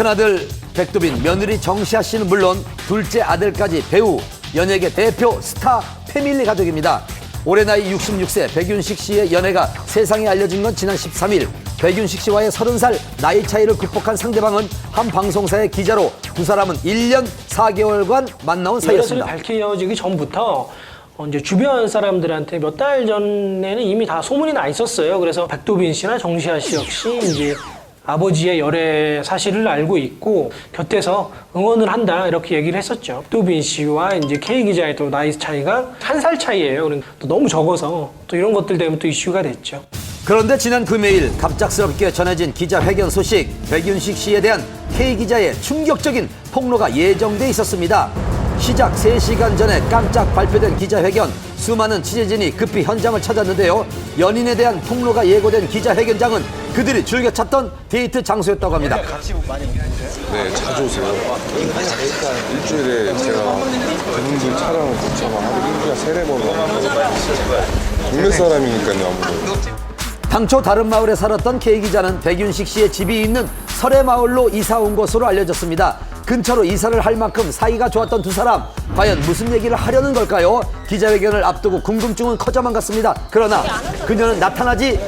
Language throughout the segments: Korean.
큰아들 백두빈, 며느리 정시아 씨는 물론 둘째 아들까지 배우, 연예계 대표 스타 패밀리 가족입니다. 올해 나이 66세 백윤식 씨의 연애가 세상에 알려진 건 지난 13일. 백윤식 씨와의 30살 나이 차이를 극복한 상대방은 한 방송사의 기자로 두 사람은 1년 4개월간 만나온 사이였습니다. 밝혀지기 전부터 이제 주변 사람들한테 몇 달 전에는 이미 다 소문이 나 있었어요. 그래서 백두빈 씨나 정시아 씨 역시 이제 아버지의 열애 사실을 알고 있고 곁에서 응원을 한다 이렇게 얘기를 했었죠. 백두빈 씨와 이제 K 기자의 또 나이 차이가 1살 차이예요. 그러니까 또 너무 적어서 또 이런 것들 때문에 또 이슈가 됐죠. 그런데 지난 금요일 갑작스럽게 전해진 기자회견 소식, 백윤식 씨에 대한 K 기자의 충격적인 폭로가 예정돼 있었습니다. 시작 3시간 전에 깜짝 발표된 기자회견, 수많은 취재진이 급히 현장을 찾았는데요. 연인에 대한 폭로가 예고된 기자회견장은 그들이 즐겨 찾던 데이트 장소였다고 합니다. 네, 자주 오세요. 일주일에 제가 그분들 촬영을 못 참아 하루 1주에 3-4번 와요. 동네 사람이니까요, 아무래도. 당초 다른 마을에 살았던 K 기자는 백윤식 씨의 집이 있는 설해마을로 이사 온 것으로 알려졌습니다. 근처로 이사를 할 만큼 사이가 좋았던 두 사람, 과연 무슨 얘기를 하려는 걸까요? 기자회견을 앞두고 궁금증은 커져만 갔습니다. 그러나 그녀는 나타나지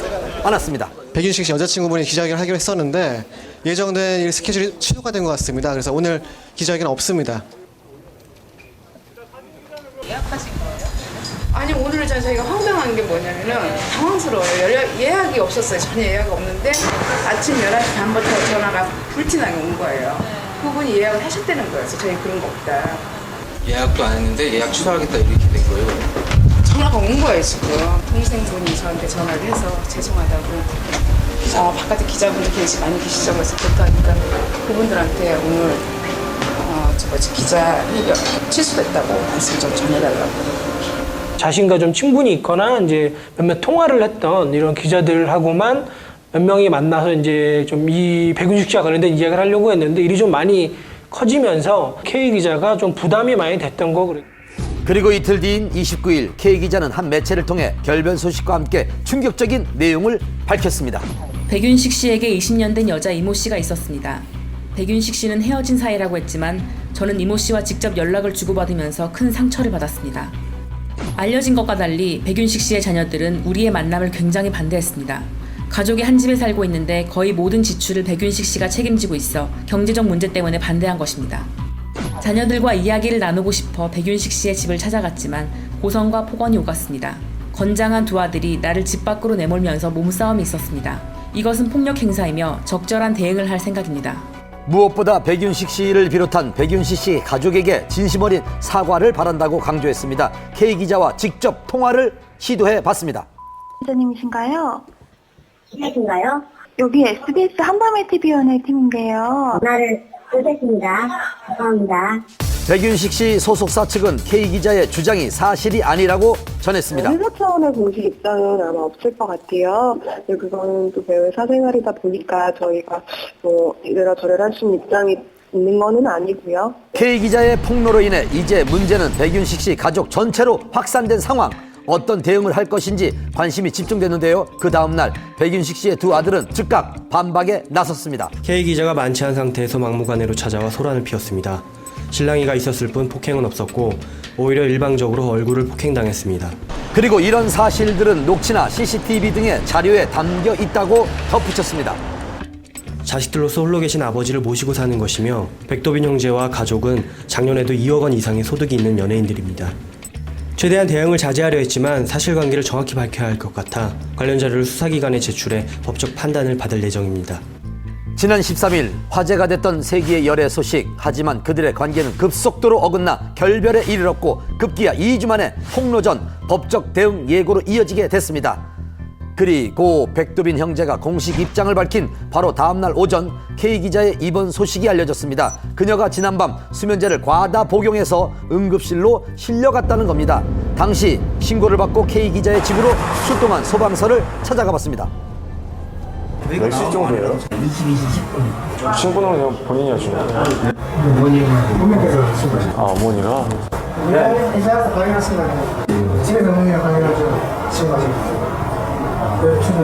않았습니다. 백윤식 씨 여자친구분이 기자회견을 하기로 했었는데 예정된 일 스케줄이 취소가 된 것 같습니다. 그래서 오늘 기자회견 없습니다. 아니 오늘 저희가 황당한 게 뭐냐면은 당황스러워요. 예약이 없었어요. 전혀 예약이 없는데 아침 11시 반부터 전화가 불티나게 온 거예요. 그분이 예약을 하셨다는 거예요. 그래서 저희 그런 거 없다. 예약도 안 했는데 예약 취소하겠다 이렇게 된 거예요. 전화가 온 거예요 지금. 동생분이 저한테 전화를 해서 죄송하다고. 바깥에 기자분들 많이 계시죠. 그래서 그렇다니까 그분들한테 오늘 기자회견 취소됐다고 말씀 좀 전해달라고. 자신과 좀 친분이 있거나 이제 몇몇 통화를 했던 이런 기자들하고만 몇 명이 만나서 이제 좀 이 백윤식 씨와 관련된 이야기를 하려고 했는데 일이 좀 많이 커지면서 K 기자가 좀 부담이 많이 됐던 거 그래요. 그리고 이틀 뒤인 29일 K 기자는 한 매체를 통해 결별 소식과 함께 충격적인 내용을 밝혔습니다. 백윤식 씨에게 20년 된 여자 이모 씨가 있었습니다. 백윤식 씨는 헤어진 사이라고 했지만 저는 이모 씨와 직접 연락을 주고받으면서 큰 상처를 받았습니다. 알려진 것과 달리 백윤식 씨의 자녀들은 우리의 만남을 굉장히 반대했습니다. 가족이 한 집에 살고 있는데 거의 모든 지출을 백윤식 씨가 책임지고 있어 경제적 문제 때문에 반대한 것입니다. 자녀들과 이야기를 나누고 싶어 백윤식 씨의 집을 찾아갔지만 고성과 폭언이 오갔습니다. 건장한 두 아들이 나를 집 밖으로 내몰면서 몸싸움이 있었습니다. 이것은 폭력 행사이며 적절한 대응을 할 생각입니다. 무엇보다 백윤식 씨를 비롯한 백윤식 씨 가족에게 진심 어린 사과를 바란다고 강조했습니다. K 기자와 직접 통화를 시도해 봤습니다. 기자님이신가요? 기자신가요? 여기 SBS 한밤의 TV연예 팀인데요. 전화를 끊겠습니다. 죄송합니다. 백윤식 씨 소속사 측은 K 기자의 주장이 사실이 아니라고 전했습니다. 회사 차원의 공식 입장은 아마 없을 것 같아요. 근데 그거는 또 배우의 사생활이다 보니까 저희가 뭐 이래라 저래라 할 수 있는 입장이 있는 거는 아니고요. K 기자의 폭로로 인해 이제 문제는 백윤식 씨 가족 전체로 확산된 상황. 어떤 대응을 할 것인지 관심이 집중됐는데요. 그 다음날 백윤식 씨의 두 아들은 즉각 반박에 나섰습니다. K 기자가 만취한 상태에서 막무가내로 찾아와 소란을 피웠습니다. 실랑이가 있었을 뿐 폭행은 없었고 오히려 일방적으로 얼굴을 폭행당했습니다. 그리고 이런 사실들은 녹취나 CCTV 등의 자료에 담겨 있다고 덧붙였습니다. 자식들로서 홀로 계신 아버지를 모시고 사는 것이며 백도빈 형제와 가족은 작년에도 2억 원 이상의 소득이 있는 연예인들입니다. 최대한 대응을 자제하려 했지만 사실관계를 정확히 밝혀야 할 것 같아 관련 자료를 수사기관에 제출해 법적 판단을 받을 예정입니다. 지난 13일 화제가 됐던 세기의 열애 소식. 하지만 그들의 관계는 급속도로 어긋나 결별에 이르렀고 급기야 2주 만에 폭로전 법적 대응 예고로 이어지게 됐습니다. 그리고 백두빈 형제가 공식 입장을 밝힌 바로 다음날 오전 K 기자의 입원 소식이 알려졌습니다. 그녀가 지난밤 수면제를 과다 복용해서 응급실로 실려갔다는 겁니다. 당시 신고를 받고 K 기자의 집으로 출동한 소방서를 찾아가 봤습니다. 몇 시 정도예요? 22시 10분. 친구는 그냥 본인이 하시는 거예요? 어머니가 신고하셨어요. 아, 어머니가? 네, 이사해서 가능하신다고. 집에서 어머니가 가능하죠. 신고하셨어요. 네, 출근.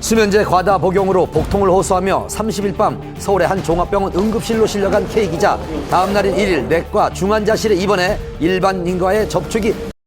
수면제 과다 복용으로 복통을 호소하며 30일 밤 서울의 한 종합병원 응급실로 실려간 K 기자. 다음 날인 1일 내과 중환자실에 입원해 일반인과의 접촉이